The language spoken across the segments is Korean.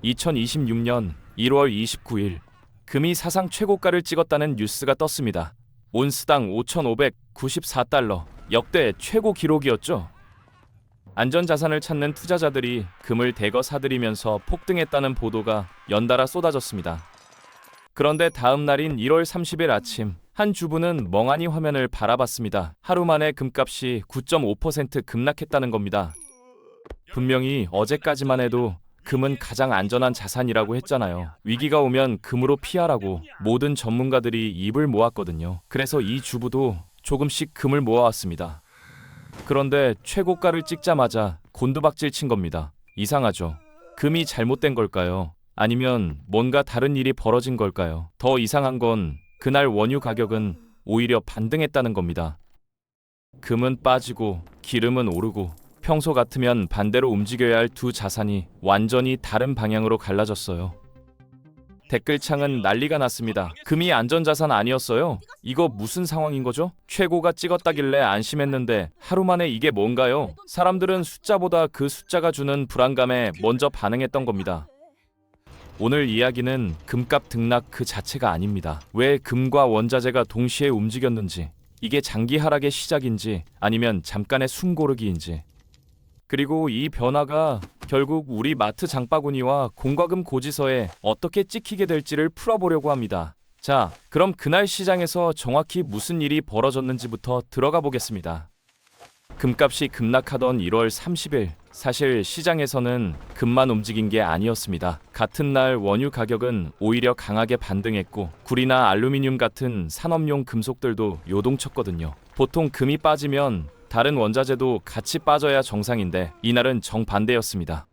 2026년 1월 29일 금이 사상 최고가를 찍었다는 뉴스가 떴습니다. 온스당 5,594달러, 역대 최고 기록이었죠. 안전자산을 찾는 투자자들이 금을 대거 사들이면서 폭등했다는 보도가 연달아 쏟아졌습니다. 그런데 다음 날인 1월 30일 아침, 한 주부는 멍하니 화면을 바라봤습니다. 하루 만에 금값이 9.5% 급락했다는 겁니다. 분명히 어제까지만 해도 금은 가장 안전한 자산이라고 했잖아요. 위기가 오면 금으로 피하라고 모든 전문가들이 입을 모았거든요. 그래서 이 주부도 조금씩 금을 모아왔습니다. 그런데 최고가를 찍자마자 곤두박질 친 겁니다. 이상하죠? 금이 잘못된 걸까요? 아니면 뭔가 다른 일이 벌어진 걸까요? 더 이상한 건 그날 원유 가격은 오히려 반등했다는 겁니다. 금은 빠지고 기름은 오르고 평소 같으면 반대로 움직여야 할 두 자산이 완전히 다른 방향으로 갈라졌어요. 댓글창은 난리가 났습니다. 금이 안전자산 아니었어요? 이거 무슨 상황인 거죠? 최고가 찍었다길래 안심했는데 하루 만에 이게 뭔가요? 사람들은 숫자보다 그 숫자가 주는 불안감에 먼저 반응했던 겁니다. 오늘 이야기는 금값 등락 그 자체가 아닙니다. 왜 금과 원자재가 동시에 움직였는지, 이게 장기 하락의 시작인지 아니면 잠깐의 숨고르기인지, 그리고 이 변화가 결국 우리 마트 장바구니와 공과금 고지서에 어떻게 찍히게 될지를 풀어보려고 합니다. 자, 그럼 그날 시장에서 정확히 무슨 일이 벌어졌는지부터 들어가 보겠습니다. 금값이 급락하던 1월 30일, 사실 시장에서는 금만 움직인 게 아니었습니다. 같은 날 원유 가격은 오히려 강하게 반등했고 구리나 알루미늄 같은 산업용 금속들도 요동쳤거든요. 보통 금이 빠지면 다른 원자재도 같이 빠져야 정상인데 이날은 정반대였습니다.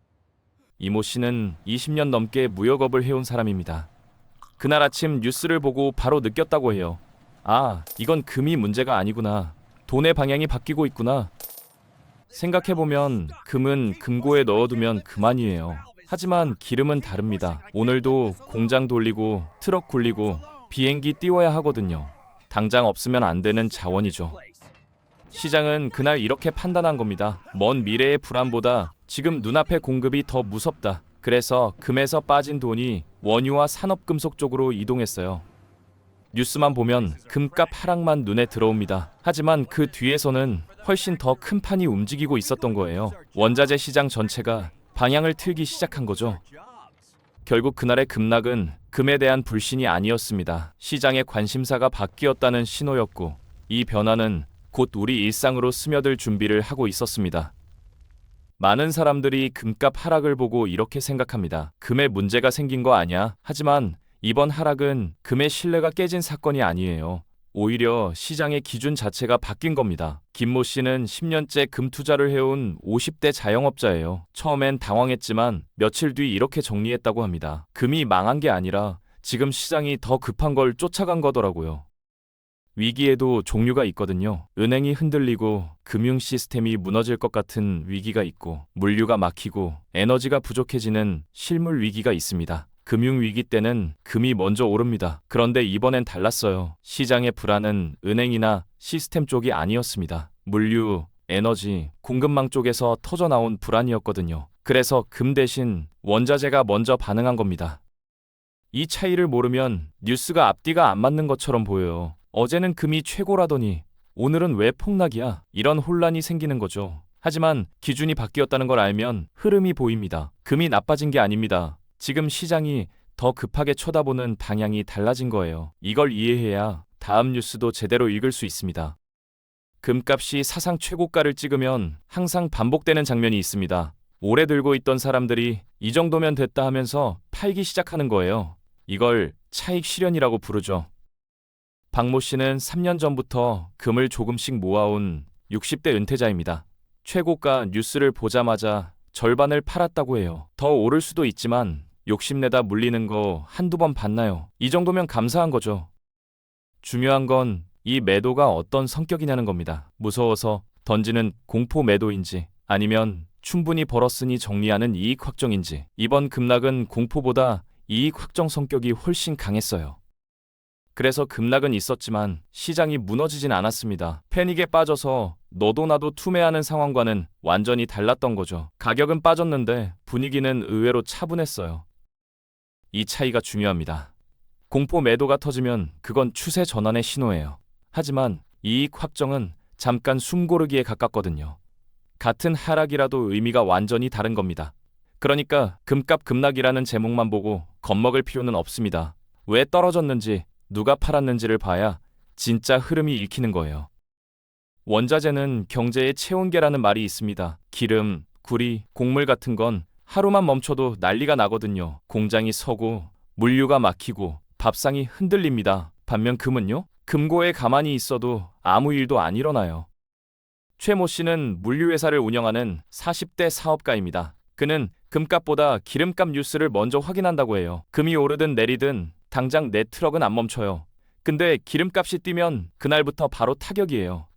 이모 씨는 20년 넘게 무역업을 해온 사람입니다. 그날 아침 뉴스를 보고 바로 느꼈다고 해요. 아, 이건 금이 문제가 아니구나. 돈의 방향이 바뀌고 있구나. 생각해보면 금은 금고에 넣어두면 그만이에요. 하지만 기름은 다릅니다. 오늘도 공장 돌리고 트럭 굴리고 비행기 띄워야 하거든요. 당장 없으면 안 되는 자원이죠. 시장은 그날 이렇게 판단한 겁니다. 먼 미래의 불안보다 지금 눈앞의 공급이 더 무섭다. 그래서 금에서 빠진 돈이 원유와 산업금속 쪽으로 이동했어요. 뉴스만 보면 금값 하락만 눈에 들어옵니다. 하지만 그 뒤에서는 훨씬 더 큰 판이 움직이고 있었던 거예요. 원자재 시장 전체가 방향을 틀기 시작한 거죠. 결국 그날의 급락은 금에 대한 불신이 아니었습니다. 시장의 관심사가 바뀌었다는 신호였고, 이 변화는 곧 우리 일상으로 스며들 준비를 하고 있었습니다. 많은 사람들이 금값 하락을 보고 이렇게 생각합니다. 금에 문제가 생긴 거 아니야? 하지만 이번 하락은 금의 신뢰가 깨진 사건이 아니에요. 오히려 시장의 기준 자체가 바뀐 겁니다. 김모 씨는 10년째 금 투자를 해온 50대 자영업자예요. 처음엔 당황했지만 며칠 뒤 이렇게 정리했다고 합니다. 금이 망한 게 아니라 지금 시장이 더 급한 걸 쫓아간 거더라고요. 위기에도 종류가 있거든요. 은행이 흔들리고 금융 시스템이 무너질 것 같은 위기가 있고, 물류가 막히고 에너지가 부족해지는 실물 위기가 있습니다. 금융 위기 때는 금이 먼저 오릅니다. 그런데 이번엔 달랐어요. 시장의 불안은 은행이나 시스템 쪽이 아니었습니다. 물류, 에너지, 공급망 쪽에서 터져나온 불안이었거든요. 그래서 금 대신 원자재가 먼저 반응한 겁니다. 이 차이를 모르면 뉴스가 앞뒤가 안 맞는 것처럼 보여요. 어제는 금이 최고라더니 오늘은 왜 폭락이야? 이런 혼란이 생기는 거죠. 하지만 기준이 바뀌었다는 걸 알면 흐름이 보입니다. 금이 나빠진 게 아닙니다. 지금 시장이 더 급하게 쳐다보는 방향이 달라진 거예요. 이걸 이해해야 다음 뉴스도 제대로 읽을 수 있습니다. 금값이 사상 최고가를 찍으면 항상 반복되는 장면이 있습니다. 오래 들고 있던 사람들이 이 정도면 됐다 하면서 팔기 시작하는 거예요. 이걸 차익 실현이라고 부르죠. 박모 씨는 3년 전부터 금을 조금씩 모아온 60대 은퇴자입니다. 최고가 뉴스를 보자마자 절반을 팔았다고 해요. 더 오를 수도 있지만 욕심내다 물리는 거 한두 번 봤나요? 이 정도면 감사한 거죠. 중요한 건 이 매도가 어떤 성격이냐는 겁니다. 무서워서 던지는 공포 매도인지 아니면 충분히 벌었으니 정리하는 이익 확정인지. 이번 급락은 공포보다 이익 확정 성격이 훨씬 강했어요. 그래서 급락은 있었지만 시장이 무너지진 않았습니다. 패닉에 빠져서 너도 나도 투매하는 상황과는 완전히 달랐던 거죠. 가격은 빠졌는데 분위기는 의외로 차분했어요. 이 차이가 중요합니다. 공포 매도가 터지면 그건 추세 전환의 신호예요. 하지만 이익 확정은 잠깐 숨고르기에 가깝거든요. 같은 하락이라도 의미가 완전히 다른 겁니다. 그러니까 금값 급락이라는 제목만 보고 겁먹을 필요는 없습니다. 왜 떨어졌는지, 누가 팔았는지를 봐야 진짜 흐름이 읽히는 거예요. 원자재는 경제의 체온계라는 말이 있습니다. 기름, 구리, 곡물 같은 건 하루만 멈춰도 난리가 나거든요. 공장이 서고, 물류가 막히고, 밥상이 흔들립니다. 반면 금은요? 금고에 가만히 있어도 아무 일도 안 일어나요. 최모 씨는 물류회사를 운영하는 40대 사업가입니다. 그는 금값보다 기름값 뉴스를 먼저 확인한다고 해요. 금이 오르든 내리든 당장 내 트럭은 안 멈춰요. 근데 기름값이 뛰면 그날부터 바로 타격이에요.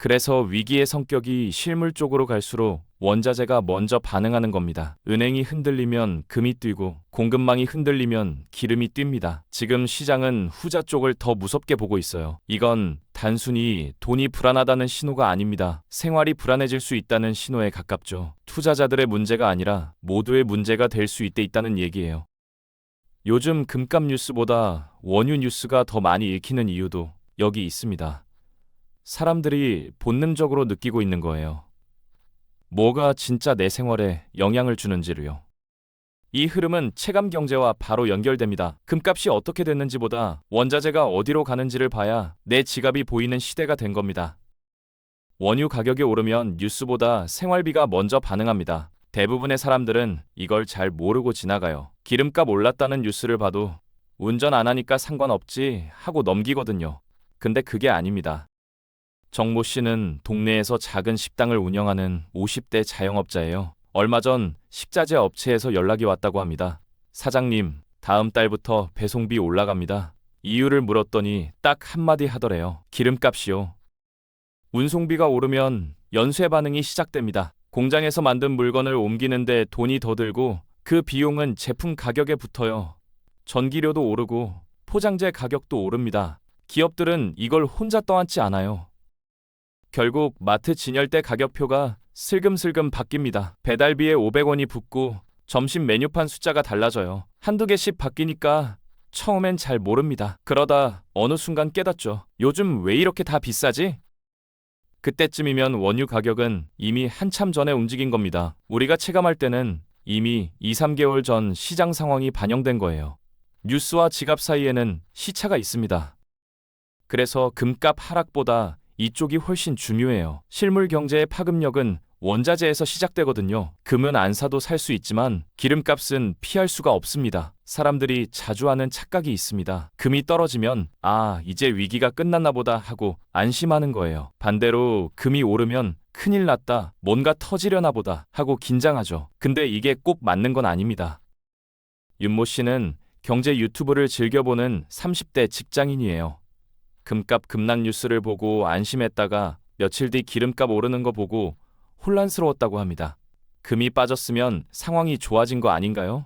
그래서 위기의 성격이 실물 쪽으로 갈수록 원자재가 먼저 반응하는 겁니다. 은행이 흔들리면 금이 뛰고 공급망이 흔들리면 기름이 뜁니다. 지금 시장은 후자 쪽을 더 무섭게 보고 있어요. 이건 단순히 돈이 불안하다는 신호가 아닙니다. 생활이 불안해질 수 있다는 신호에 가깝죠. 투자자들의 문제가 아니라 모두의 문제가 될 수 있다는 얘기예요. 요즘 금값 뉴스보다 원유 뉴스가 더 많이 읽히는 이유도 여기 있습니다. 사람들이 본능적으로 느끼고 있는 거예요. 뭐가 진짜 내 생활에 영향을 주는지를요. 이 흐름은 체감 경제와 바로 연결됩니다. 금값이 어떻게 됐는지보다 원자재가 어디로 가는지를 봐야 내 지갑이 보이는 시대가 된 겁니다. 원유 가격이 오르면 뉴스보다 생활비가 먼저 반응합니다. 대부분의 사람들은 이걸 잘 모르고 지나가요. 기름값 올랐다는 뉴스를 봐도 운전 안 하니까 상관없지 하고 넘기거든요. 근데 그게 아닙니다. 정모 씨는 동네에서 작은 식당을 운영하는 50대 자영업자예요. 얼마 전 식자재 업체에서 연락이 왔다고 합니다. 사장님, 다음 달부터 배송비 올라갑니다. 이유를 물었더니 딱 한마디 하더래요. 기름값이요. 운송비가 오르면 연쇄 반응이 시작됩니다. 공장에서 만든 물건을 옮기는데 돈이 더 들고 그 비용은 제품 가격에 붙어요. 전기료도 오르고 포장재 가격도 오릅니다. 기업들은 이걸 혼자 떠안지 않아요. 결국 마트 진열대 가격표가 슬금슬금 바뀝니다. 배달비에 500원이 붙고 점심 메뉴판 숫자가 달라져요. 한두 개씩 바뀌니까 처음엔 잘 모릅니다. 그러다 어느 순간 깨닫죠. 요즘 왜 이렇게 다 비싸지? 그때쯤이면 원유 가격은 이미 한참 전에 움직인 겁니다. 우리가 체감할 때는 이미 2, 3개월 전 시장 상황이 반영된 거예요. 뉴스와 지갑 사이에는 시차가 있습니다. 그래서 금값 하락보다 이쪽이 훨씬 중요해요. 실물 경제의 파급력은 원자재에서 시작되거든요. 금은 안 사도 살 수 있지만 기름값은 피할 수가 없습니다. 사람들이 자주 하는 착각이 있습니다. 금이 떨어지면 이제 위기가 끝났나 보다 하고 안심하는 거예요. 반대로 금이 오르면 큰일 났다, 뭔가 터지려나 보다 하고 긴장하죠. 근데 이게 꼭 맞는 건 아닙니다. 윤모 씨는 경제 유튜브를 즐겨보는 30대 직장인이에요. 금값 급락 뉴스를 보고 안심했다가 며칠 뒤 기름값 오르는 거 보고 혼란스러웠다고 합니다. 금이 빠졌으면 상황이 좋아진 거 아닌가요?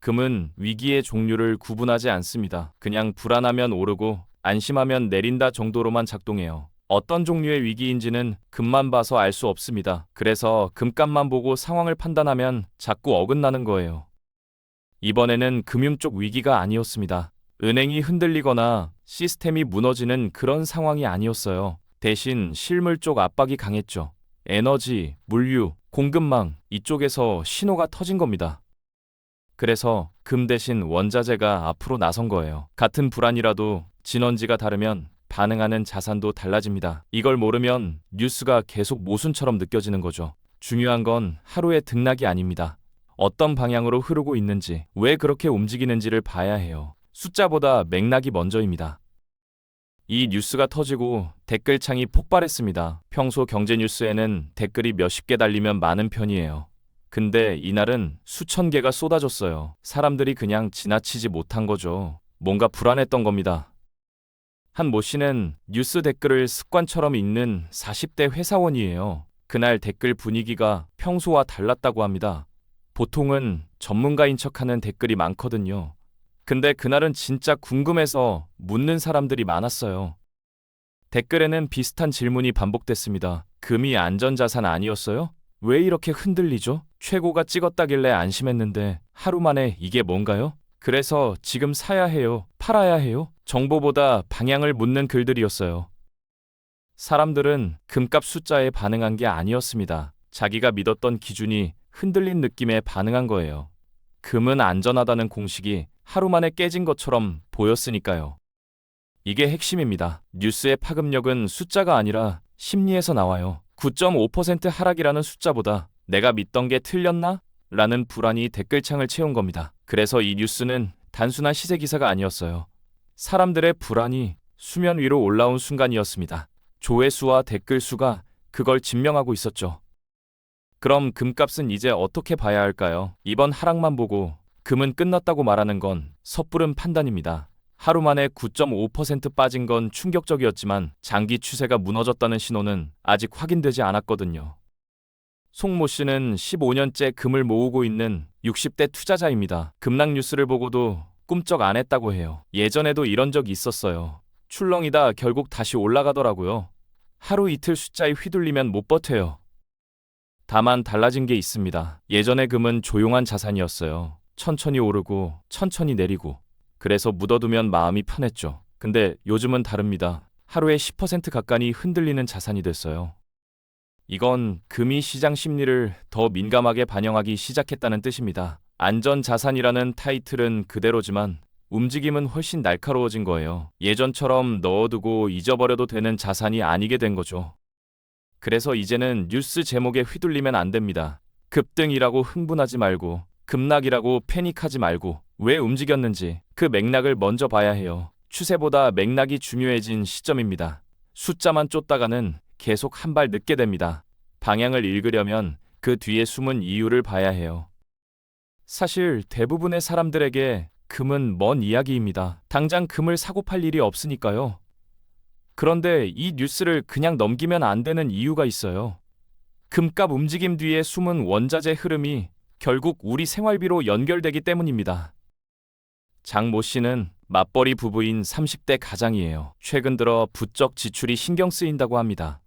금은 위기의 종류를 구분하지 않습니다. 그냥 불안하면 오르고 안심하면 내린다 정도로만 작동해요. 어떤 종류의 위기인지는 금만 봐서 알 수 없습니다. 그래서 금값만 보고 상황을 판단하면 자꾸 어긋나는 거예요. 이번에는 금융 쪽 위기가 아니었습니다. 은행이 흔들리거나 시스템이 무너지는 그런 상황이 아니었어요. 대신 실물 쪽 압박이 강했죠. 에너지, 물류, 공급망 이쪽에서 신호가 터진 겁니다. 그래서 금 대신 원자재가 앞으로 나선 거예요. 같은 불안이라도 진원지가 다르면 반응하는 자산도 달라집니다. 이걸 모르면 뉴스가 계속 모순처럼 느껴지는 거죠. 중요한 건 하루의 등락이 아닙니다. 어떤 방향으로 흐르고 있는지, 왜 그렇게 움직이는지를 봐야 해요. 숫자보다 맥락이 먼저입니다. 이 뉴스가 터지고 댓글창이 폭발했습니다. 평소 경제 뉴스에는 댓글이 몇십 개 달리면 많은 편이에요. 근데 이날은 수천 개가 쏟아졌어요. 사람들이 그냥 지나치지 못한 거죠. 뭔가 불안했던 겁니다. 한 모 씨는 뉴스 댓글을 습관처럼 읽는 40대 회사원이에요. 그날 댓글 분위기가 평소와 달랐다고 합니다. 보통은 전문가인 척하는 댓글이 많거든요. 근데 그날은 진짜 궁금해서 묻는 사람들이 많았어요. 댓글에는 비슷한 질문이 반복됐습니다. 금이 안전자산 아니었어요? 왜 이렇게 흔들리죠? 최고가 찍었다길래 안심했는데 하루 만에 이게 뭔가요? 그래서 지금 사야 해요? 팔아야 해요? 정보보다 방향을 묻는 글들이었어요. 사람들은 금값 숫자에 반응한 게 아니었습니다. 자기가 믿었던 기준이 흔들린 느낌에 반응한 거예요. 금은 안전하다는 공식이 하루 만에 깨진 것처럼 보였으니까요. 이게 핵심입니다. 뉴스의 파급력은 숫자가 아니라 심리에서 나와요. 9.5% 하락이라는 숫자보다 내가 믿던 게 틀렸나? 라는 불안이 댓글창을 채운 겁니다. 그래서 이 뉴스는 단순한 시세 기사가 아니었어요. 사람들의 불안이 수면 위로 올라온 순간이었습니다. 조회수와 댓글 수가 그걸 증명하고 있었죠. 그럼 금값은 이제 어떻게 봐야 할까요? 이번 하락만 보고 금은 끝났다고 말하는 건 섣부른 판단입니다. 하루 만에 9.5% 빠진 건 충격적이었지만 장기 추세가 무너졌다는 신호는 아직 확인되지 않았거든요. 송모 씨는 15년째 금을 모으고 있는 60대 투자자입니다. 급락 뉴스를 보고도 꿈쩍 안 했다고 해요. 예전에도 이런 적이 있었어요. 출렁이다 결국 다시 올라가더라고요. 하루 이틀 숫자에 휘둘리면 못 버텨요. 다만 달라진 게 있습니다. 예전에 금은 조용한 자산이었어요. 천천히 오르고 천천히 내리고. 그래서 묻어두면 마음이 편했죠. 근데 요즘은 다릅니다. 하루에 10% 가까이 흔들리는 자산이 됐어요. 이건 금이 시장 심리를 더 민감하게 반영하기 시작했다는 뜻입니다. 안전자산이라는 타이틀은 그대로지만 움직임은 훨씬 날카로워진 거예요. 예전처럼 넣어두고 잊어버려도 되는 자산이 아니게 된 거죠. 그래서 이제는 뉴스 제목에 휘둘리면 안 됩니다. 급등이라고 흥분하지 말고, 급락이라고 패닉하지 말고, 왜 움직였는지 그 맥락을 먼저 봐야 해요. 추세보다 맥락이 중요해진 시점입니다. 숫자만 쫓다가는 계속 한 발 늦게 됩니다. 방향을 읽으려면 그 뒤에 숨은 이유를 봐야 해요. 사실 대부분의 사람들에게 금은 먼 이야기입니다. 당장 금을 사고 팔 일이 없으니까요. 그런데 이 뉴스를 그냥 넘기면 안 되는 이유가 있어요. 금값 움직임 뒤에 숨은 원자재 흐름이 결국 우리 생활비로 연결되기 때문입니다. 장모 씨는 맞벌이 부부인 30대 가장이에요. 최근 들어 부쩍 지출이 신경 쓰인다고 합니다.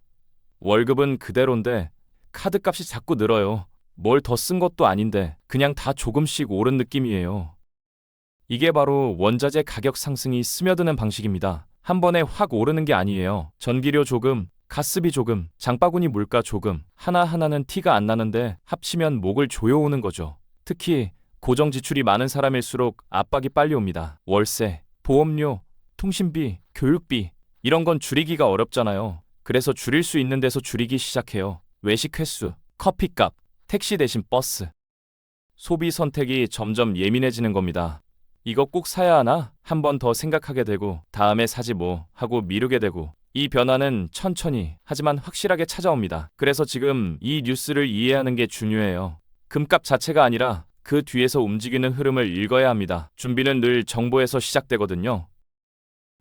월급은 그대로인데 카드값이 자꾸 늘어요. 뭘 더 쓴 것도 아닌데 그냥 다 조금씩 오른 느낌이에요. 이게 바로 원자재 가격 상승이 스며드는 방식입니다. 한 번에 확 오르는 게 아니에요. 전기료 조금, 가스비 조금, 장바구니 물가 조금, 하나하나는 티가 안 나는데 합치면 목을 조여오는 거죠. 특히 고정 지출이 많은 사람일수록 압박이 빨리 옵니다. 월세, 보험료, 통신비, 교육비 이런 건 줄이기가 어렵잖아요. 그래서 줄일 수 있는 데서 줄이기 시작해요. 외식 횟수, 커피값, 택시 대신 버스. 소비 선택이 점점 예민해지는 겁니다. 이거 꼭 사야 하나? 한 번 더 생각하게 되고 다음에 사지 뭐 하고 미루게 되고 이 변화는 천천히 하지만 확실하게 찾아옵니다. 그래서 지금 이 뉴스를 이해하는 게 중요해요. 금값 자체가 아니라 그 뒤에서 움직이는 흐름을 읽어야 합니다. 준비는 늘 정보에서 시작되거든요.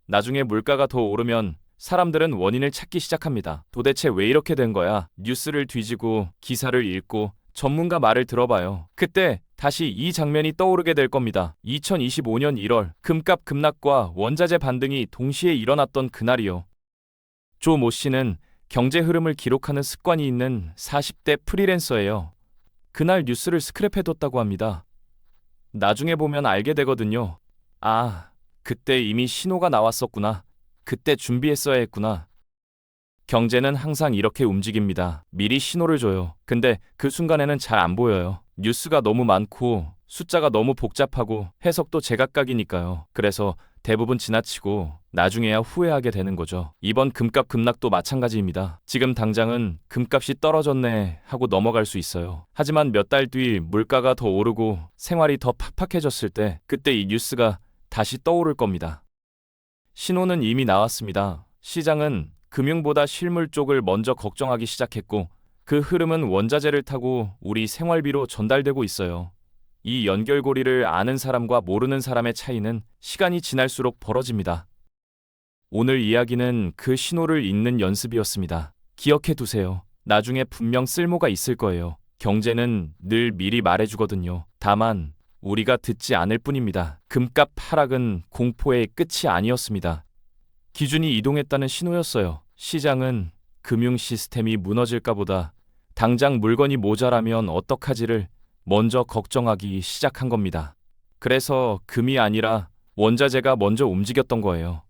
나중에 물가가 더 오르면 사람들은 원인을 찾기 시작합니다. 도대체 왜 이렇게 된 거야? 뉴스를 뒤지고 기사를 읽고 전문가 말을 들어봐요. 그때 다시 이 장면이 떠오르게 될 겁니다. 2025년 1월 금값 급락과 원자재 반등이 동시에 일어났던 그날이요. 조 모 씨는 경제 흐름을 기록하는 습관이 있는 40대 프리랜서예요. 그날 뉴스를 스크랩해뒀다고 합니다. 나중에 보면 알게 되거든요. 아, 그때 이미 신호가 나왔었구나. 그때 준비했어야 했구나. 경제는 항상 이렇게 움직입니다. 미리 신호를 줘요. 근데 그 순간에는 잘 안 보여요. 뉴스가 너무 많고 숫자가 너무 복잡하고 해석도 제각각이니까요. 그래서 대부분 지나치고 나중에야 후회하게 되는 거죠. 이번 금값 급락도 마찬가지입니다. 지금 당장은 금값이 떨어졌네 하고 넘어갈 수 있어요. 하지만 몇 달 뒤 물가가 더 오르고 생활이 더 팍팍해졌을 때 그때 이 뉴스가 다시 떠오를 겁니다. 신호는 이미 나왔습니다. 시장은 금융보다 실물 쪽을 먼저 걱정하기 시작했고 그 흐름은 원자재를 타고 우리 생활비로 전달되고 있어요. 이 연결고리를 아는 사람과 모르는 사람의 차이는 시간이 지날수록 벌어집니다. 오늘 이야기는 그 신호를 읽는 연습이었습니다. 기억해 두세요. 나중에 분명 쓸모가 있을 거예요. 경제는 늘 미리 말해주거든요. 다만 우리가 듣지 않을 뿐입니다. 금값 하락은 공포의 끝이 아니었습니다. 기준이 이동했다는 신호였어요. 시장은 금융 시스템이 무너질까 보다 당장 물건이 모자라면 어떡하지를 먼저 걱정하기 시작한 겁니다. 그래서 금이 아니라 원자재가 먼저 움직였던 거예요.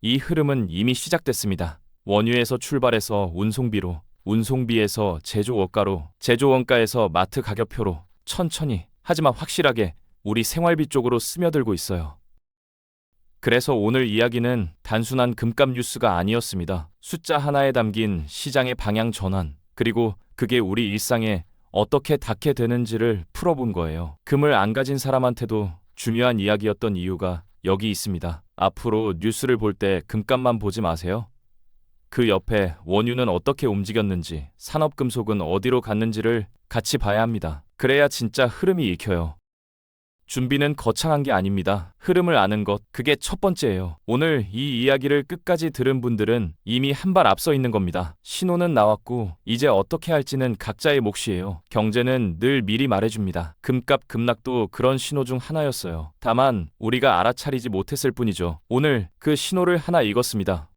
이 흐름은 이미 시작됐습니다. 원유에서 출발해서 운송비로, 운송비에서 제조원가로, 제조원가에서 마트 가격표로 천천히 하지만 확실하게 우리 생활비 쪽으로 스며들고 있어요. 그래서 오늘 이야기는 단순한 금값 뉴스가 아니었습니다. 숫자 하나에 담긴 시장의 방향 전환, 그리고 그게 우리 일상에 어떻게 닿게 되는지를 풀어본 거예요. 금을 안 가진 사람한테도 중요한 이야기였던 이유가 여기 있습니다. 앞으로 뉴스를 볼 때 금값만 보지 마세요. 그 옆에 원유는 어떻게 움직였는지, 산업금속은 어디로 갔는지를 같이 봐야 합니다. 그래야 진짜 흐름이 읽혀요. 준비는 거창한 게 아닙니다. 흐름을 아는 것, 그게 첫 번째예요. 오늘 이 이야기를 끝까지 들은 분들은 이미 한 발 앞서 있는 겁니다. 신호는 나왔고 이제 어떻게 할지는 각자의 몫이에요. 경제는 늘 미리 말해줍니다. 금값 급락도 그런 신호 중 하나였어요. 다만 우리가 알아차리지 못했을 뿐이죠. 오늘 그 신호를 하나 읽었습니다.